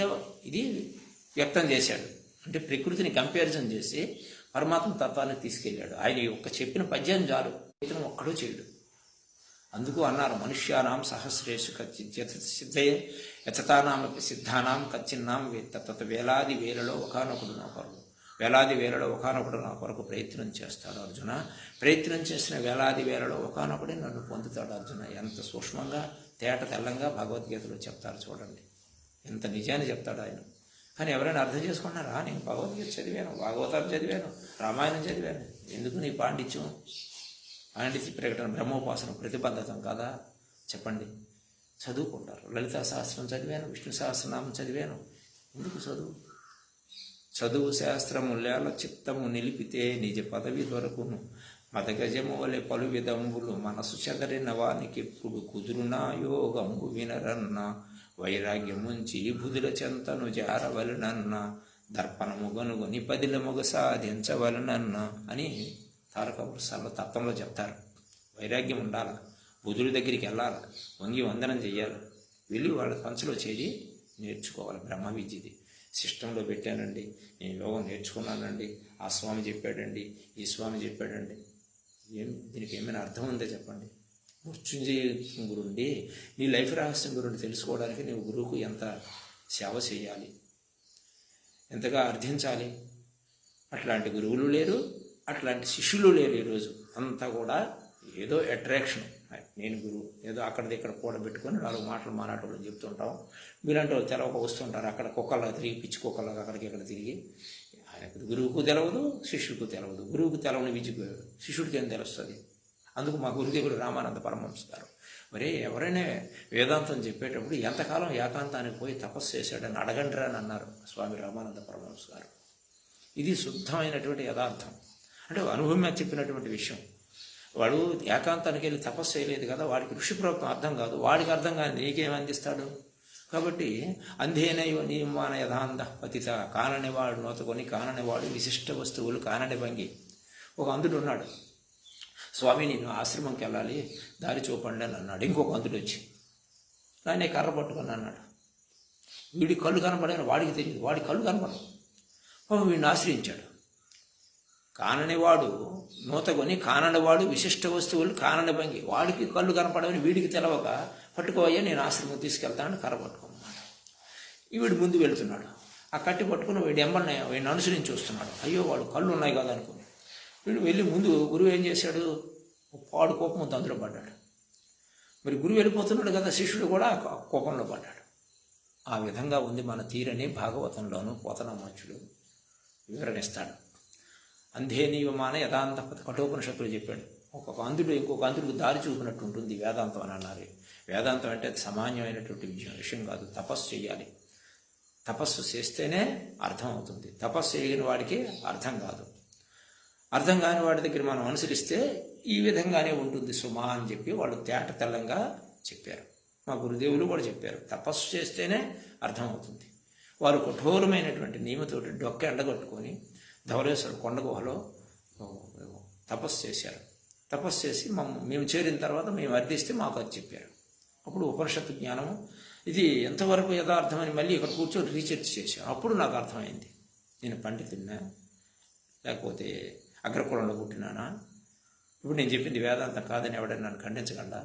ఇది వ్యక్తం చేశాడు. అంటే ప్రకృతిని కంపారిజన్ చేసి పరమాత్మ తత్వాన్ని తీసుకెళ్ళాడు. ఆయన యొక్క చెప్పిన పద్యం చాలు, ఇతను ఒక్కడూ చేయడు. అందుకు అన్నారు, మనుష్యానాం సహస్రేషు కచ్చిత్ సిద్ధయే యథతానామపి సిద్ధానాం కచ్చిన్నాం తత వేలాది వేలలో ఒకనొకడు నా కొరకు, వేలాది వేలలో ఒకనొకడు నా కొరకు ప్రయత్నం చేస్తాడు అర్జున. ప్రయత్నం చేసిన వేలాది వేలలో ఒకనొకడే నన్ను పొందుతాడు అర్జున. ఎంత సూక్ష్మంగా తేట తెల్లంగా భగవద్గీతలో చెప్తారు చూడండి. ఎంత నిజాన్ని చెప్తాడు ఆయన. కానీ ఎవరైనా అర్థం చేసుకున్నారా? నేను భగవద్గీత చదివాను, భాగవతాలు చదివాను, రామాయణం చదివాను, ఎందుకు నీ పాండిత్యం? పాండిత్య ప్రకటన బ్రహ్మోపాసన ప్రతిబద్ధతం కదా చెప్పండి. చదువుకుంటారు. లలితా శాస్త్రం చదివాను, విష్ణు సహస్రనామం చదివాను. ఎందుకు చదువు? చదువు శాస్త్రములేల చిత్తము నిలిపితే నిజ పదవి దొరకును. మదగజము వలె పలు విధంబులు మనసు చెదరిన వానికి ఎప్పుడు కుదురునా యోగంబు వినరన్న. వైరాగ్యముంచి బుధుల చెంతను జారవలనన్న. దర్పణము గనుగొని పదిలముగ సాధించవలనన్న అని తారక వృక్షాల్లో తత్వంలో చెప్తారు. వైరాగ్యం ఉండాలి, బుధుడి దగ్గరికి వెళ్ళాలి, వంగి వందనం చెయ్యాలి, వెళ్ళి వాళ్ళ పంచులో చేరి నేర్చుకోవాలి. బ్రహ్మ విద్యది సిస్టంలో పెట్టానండి, నేను యోగం నేర్చుకున్నానండి, ఆ స్వామి చెప్పాడండి, ఈ స్వామి చెప్పాడండి. దీనికి ఏమైనా అర్థం ఉందో చెప్పండి? మృత్యుంజయ గురుండి నీ లైఫ్ రహస్యం గురించి తెలుసుకోవడానికి నీవు గురువుకు ఎంత సేవ చేయాలి, ఎంతగా అర్థించాలి. అట్లాంటి గురువులు లేరు, అట్లాంటి శిష్యులు లేరు. ఈరోజు అంతా కూడా ఏదో అట్రాక్షన్. నేను గురువు ఏదో అక్కడిది ఇక్కడ కూడబెట్టుకొని 4 మాటలు మానాటోళ్ళు చెప్తుంటాం. మీలాంటి వాళ్ళు తెలవక వస్తుంటారు. అక్కడ కుక్కల్లా తిరిగి, పిచ్చి కుక్కల్లాగా అక్కడికి ఇక్కడ తిరిగి. ఆయనకు గురువుకు తెలవదు, శిష్యుడికి తెలవదు. గురువుకు తెలవని విద్య శిష్యుడికి ఏం తెలుస్తుంది? అందుకు మా గురుదేవుడు రామానంద పరమహంస గారు మరి ఎవరైనా వేదాంతం చెప్పేటప్పుడు ఎంతకాలం ఏకాంతానికి పోయి తపస్సు చేశాడని అడగండిరా అని అన్నారు స్వామి రామానంద పరమహంస గారు. ఇది శుద్ధమైనటువంటి యథార్థం. అంటే అనుభవం చెప్పినటువంటి విషయం. వాడు ఏకాంతానికి వెళ్ళి తపస్సు చేయలేదు కదా, వాడికి ఋషిప్రోక్తం అర్థం కాదు. వాడికి అర్థం కాదు, నీకేం అందిస్తాడు? కాబట్టి అంధేనైవ నియమాన యథాంధ పతిత. కాననివాడు నోతకొని, కాననివాడు విశిష్ట వస్తువులు కానని భంగి. ఒక అంధుడు ఉన్నాడు. స్వామి నేను ఆశ్రమంకి వెళ్ళాలి, దారి చూపండి అని అన్నాడు. ఇంకొక అంధుడు వచ్చి నాయనే కర్ర పట్టుకొని అన్నాడు. వీడి కళ్ళు కనపడని వాడికి తెలియదు, వాడి కళ్ళు కనపడవు. వీడిని ఆశ్రయించాడు. కాననివాడు నూతకొని, కాననివాడు విశిష్ట వస్తువులు కానని భంగి. వాడికి కళ్ళు కనపడవని వీడికి తెలవక పట్టుకోవయ్యా నేను ఆశ్రమం తీసుకెళ్తానని కర్ర పట్టుకోమన్నాడు. వీడు ముందు వెళుతున్నాడు. ఆ కట్టి పట్టుకుని వీడి వీడిని అనుసరించి వస్తున్నాడు. అయ్యో వాడు కళ్ళు ఉన్నాయి కదా అనుకుని వీడు వెళ్ళి ముందు గురువు ఏం చేశాడు, పాడు కోపం అందులో పడ్డాడు. మరి గురువు వెళ్ళిపోతున్నాడు కదా, శిష్యుడు కూడా కోపంలో పడ్డాడు. ఆ విధంగా ఉంది మన తీరని భాగవతంలోనూ పోతనామాచ్యుడు వివరణిస్తాడు. అంధే నియమాన యథాంత కఠోపనిషత్తులు చెప్పాడు. ఒక కాంతుడు ఇంకొక కాంతుడికి దారి చూపినట్టు ఉంటుంది వేదాంతం అని అన్నారు. వేదాంతం అంటే అది సామాన్యమైనటువంటి విషయం కాదు. తపస్సు చేయాలి. తపస్సు చేస్తేనే అర్థం అవుతుంది. తపస్సు చేయని వాడికి అర్థం కాదు. అర్థం కాని వాడి దగ్గర మనం అనుసరిస్తే ఈ విధంగానే ఉంటుంది సుమా అని చెప్పి వాళ్ళు తేట తెల్లంగా చెప్పారు. మా గురుదేవులు కూడా చెప్పారు, తపస్సు చేస్తేనే అర్థమవుతుంది. వారు కఠోరమైనటువంటి నియమతోటి డొక్క ఎండగొట్టుకొని ధవళేశ్వర కొండ గుహలో తపస్సు చేశారు. తపస్సు చేసి మేము చేరిన తర్వాత మేము అర్థిస్తే మాకు అది చెప్పారు. అప్పుడు ఉపనిషత్తు జ్ఞానము ఇది ఎంతవరకు యథార్థమని మళ్ళీ ఇక్కడ కూర్చొని రీసెర్చ్ చేశాను. అప్పుడు నాకు అర్థమైంది, నేను పండితున్నా లేకపోతే అగ్రకులంలో పుట్టినానా. ఇప్పుడు నేను చెప్పింది వేదాంతం కాదని ఎవడైనా నన్ను ఖండించగలడా?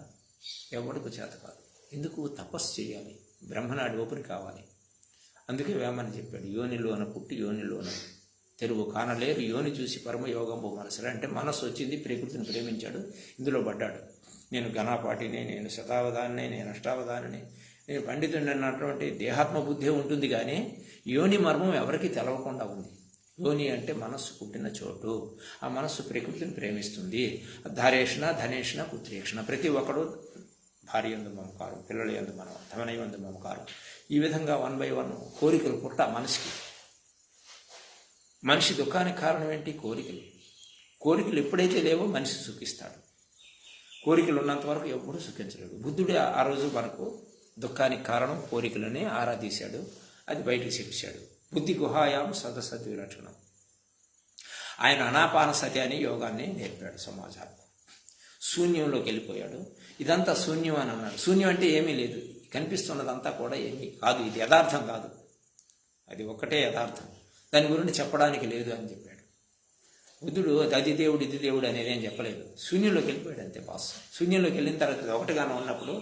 ఎవడికి చేత కాదు. ఎందుకు? తపస్సు చేయాలి, బ్రహ్మనాడి ఓపెన్ కావాలి. అందుకే వేమని చెప్పాడు, యోనిలోన పుట్టి యోనిలోన తెరువు కానలేరు, యోని చూసి పరమయోగంబు మనసులు. అంటే మనస్సు వచ్చింది, ప్రకృతిని ప్రేమించాడు, ఇందులో పడ్డాడు. నేను ఘనాపాటిని, నేను శతావధాని, నేను అష్టావధాని, నేను పండితుడిని అన్నటువంటి దేహాత్మ బుద్ధి ఉంటుంది. కానీ యోని మర్మం ఎవరికి తెలవకుండా ఉంది. యోని అంటే మనస్సు పుట్టిన చోటు. ఆ మనస్సు ప్రకృతిని ప్రేమిస్తుంది. ధారేషణ, ధనేషణ, పుత్రేషణ. ప్రతి ఒక్కడు భార్య యందు మమకారం, పిల్లల యందు తమన యందు మమకారం. ఈ విధంగా 1 by 1 కోరికలు పుట్ట మనిషికి. మనిషి దుఃఖానికి కారణం ఏంటి? కోరికలు. కోరికలు ఎప్పుడైతే లేవో మనిషి సుఖిస్తాడు. కోరికలు ఉన్నంత వరకు ఎప్పుడూ సుఖించలేడు. బుద్ధుడే ఆ రోజు మనకు దుఃఖానికి కారణం కోరికలని ఆరాధించాడు. అది బయటికి చెప్పాడు. బుద్ధి గుహాయాం సదసద్వి లక్షణం. ఆయన అనాపాన సతి అని యోగాన్ని నేర్పాడు సమాజానికి. శూన్యంలోకి వెళ్ళిపోయాడు. ఇదంతా శూన్యం అని అన్నాడు. శూన్యం అంటే ఏమీ లేదు, కనిపిస్తున్నదంతా కూడా ఏమీ కాదు, ఇది యథార్థం కాదు, అది ఒక్కటే యథార్థం, దాని గురించి చెప్పడానికి లేదు అని చెప్పాడు. బుద్ధుడు అది దేవుడు ఇది దేవుడు అనేది ఏం చెప్పలేదు. శూన్యంలోకి వెళ్ళిపోయాడు అంతే పాస్. శూన్యంలోకి వెళ్ళిన తర్వాత ఒకటిగానే ఉన్నప్పుడు,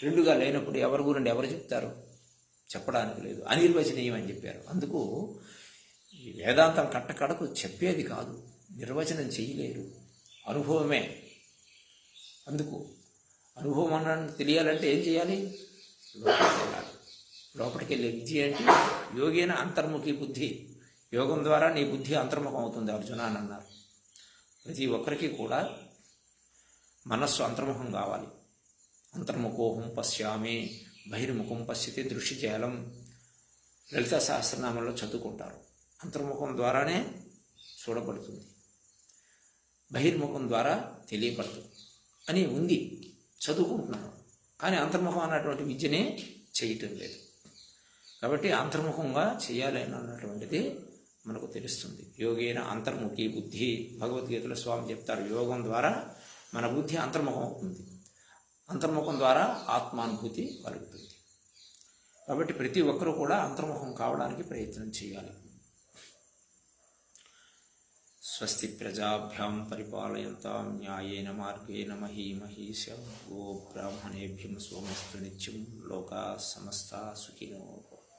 రెండుగా లేనప్పుడు ఎవరి గురించి ఎవరు చెప్తారు? చెప్పడానికి లేదు, అనిర్వచనీయం అని చెప్పారు. అందుకు ఈ వేదాంతం కట్టకడకు చెప్పేది కాదు, నిర్వచనం చేయలేరు, అనుభవమే. అందుకు అనుభవం అన్న తెలియాలంటే ఏం చేయాలి? లోపలికి వెళ్ళాలి. లోపలికి వెళ్ళే విద్య అంటే యోగేన అంతర్ముఖి బుద్ధి. యోగం ద్వారా నీ బుద్ధి అంతర్ముఖం అవుతుంది అర్జున అని అన్నారు. ప్రతి ఒక్కరికి కూడా మనస్సు అంతర్ముఖం కావాలి. అంతర్ముఖోహం పశ్యామి బహిర్ముఖం పశ్యతి దృష్టిజాలం. లలిత సహస్రనామంలో చదువుకుంటారు. అంతర్ముఖం ద్వారానే చూడబడుతుంది, బహిర్ముఖం ద్వారా తెలియబడుతుంది అని ఉంది, చదువుకుంటున్నాను. కానీ అంతర్ముఖం అన్నటువంటి విద్యనే చేయటం లేదు. కాబట్టి అంతర్ముఖంగా చేయాలి అన్నటువంటిది మనకు తెలుస్తుంది. యోగేన అంతర్ముఖి బుద్ధి. భగవద్గీతలో స్వామి చెప్తారు, యోగం ద్వారా మన బుద్ధి అంతర్ముఖం అవుతుంది. అంతర్ముఖం ద్వారా ఆత్మానుభూతి కలుగుతుంది. కాబట్టి ప్రతి ఒక్కరూ కూడా అంతర్ముఖం కావడానికి ప్రయత్నం చేయాలి. స్వస్తి ప్రజాభ్యాం పరిపాలయంతాం న్యాయేన మార్గేణ మహీమహీషా. గో బ్రాహ్మణేభ్యం సోమస్తు నిత్యం. లోకా సమస్తా సుఖినో భవంతు.